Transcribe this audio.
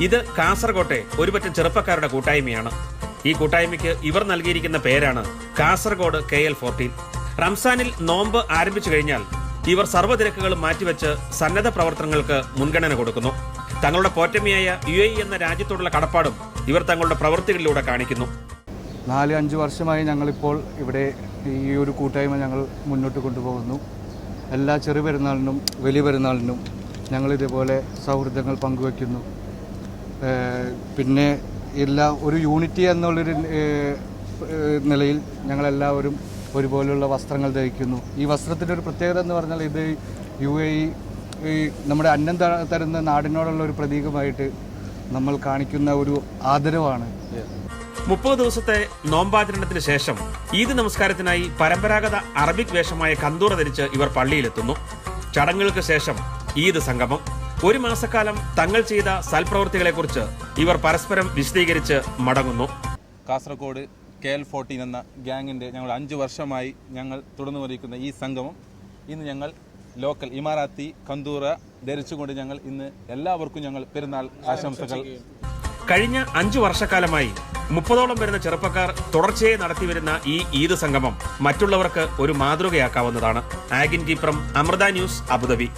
ഇത് കാസർകോട്ടെ ഒരുപറ്റം ചെറുപ്പക്കാരുടെ കൂട്ടായ്മയാണ്. ഈ കൂട്ടായ്മയ്ക്ക് ഇവർ നൽകിയിരിക്കുന്ന പേരാണ് കാസർഗോഡ് KL14. റംസാനിൽ നോമ്പ് ആരംഭിച്ചു കഴിഞ്ഞാൽ ഇവർ സർവ്വതിരക്കുകളും മാറ്റിവെച്ച് സന്നദ്ധ പ്രവർത്തനങ്ങൾക്ക് മുൻഗണന കൊടുക്കുന്നു. തങ്ങളുടെ പോറ്റമ്മയായ UAE എന്ന രാജ്യത്തോടുള്ള കടപ്പാടും ഇവർ തങ്ങളുടെ പ്രവൃത്തികളിലൂടെ കാണിക്കുന്നു. 4-5 വർഷമായി ഞങ്ങളിപ്പോൾ ഇവിടെ ഈ ഒരു കൂട്ടായ്മ ഞങ്ങൾ മുന്നോട്ട് കൊണ്ടുപോകുന്നു. എല്ലാ ചെറു പെരുന്നാളിനും വലിയ പെരുന്നാളിനും ഞങ്ങൾ ഇതേപോലെ സൗഹൃദങ്ങൾ പങ്കുവയ്ക്കുന്നു. പിന്നെ ഒരു യൂണിറ്റി എന്നുള്ളൊരു നിലയിൽ ഞങ്ങളെല്ലാവരും ഒരുപോലെയുള്ള വസ്ത്രങ്ങൾ ധരിക്കുന്നു. ഈ വസ്ത്രത്തിൻ്റെ ഒരു പ്രത്യേകത എന്ന് പറഞ്ഞാൽ ഇത് UAE നമ്മുടെ അന്നം തരുന്ന നാടിനോടുള്ള ഒരു പ്രതീകമായിട്ട് നമ്മൾ കാണിക്കുന്ന ഒരു ആദരവാണ്. 30 ദിവസത്തെ നോമ്പാചരണത്തിന് ശേഷം ഈദ് നമസ്കാരത്തിനായി പരമ്പരാഗത അറബിക് വേഷമായ കന്തൂറ ധരിച്ച് ഇവർ പള്ളിയിലെത്തുന്നു. ചടങ്ങുകൾക്ക് ശേഷം ഈദ് സംഗമം. 1 മാസക്കാലം തങ്ങൾ ചെയ്ത സൽപ്രവൃത്തികളെക്കുറിച്ച് ഇവർ പരസ്പരം വിശദീകരിച്ച് മടങ്ങുന്നു. കാസർഗോഡ് KL14 എന്ന ഗ്യാങ്ങിൻ്റെ ഞങ്ങൾ 5 വർഷമായി ഞങ്ങൾ തുടർന്നു വരിക്കുന്ന ഈ സംഗമം ഇന്ന് ഞങ്ങൾ ലോക്കൽ ഇമാറാത്തി കന്തൂറ ധരിച്ചുകൊണ്ട് ഞങ്ങൾ ഇന്ന് എല്ലാവർക്കും ഞങ്ങൾ പെരുന്നാൾ ആശംസകൾ. കഴിഞ്ഞ 5 വർഷക്കാലമായി 30ഓളം വരുന്ന ചെറുപ്പക്കാർ തുടർച്ചയായി നടത്തിവരുന്ന ഈ ഈദ് സംഗമം മറ്റുള്ളവർക്ക് ഒരു മാതൃകയാക്കാവുന്നതാണ്. ആഗിൻ കീപ്രം, അമൃത ന്യൂസ്, അബുദാബി.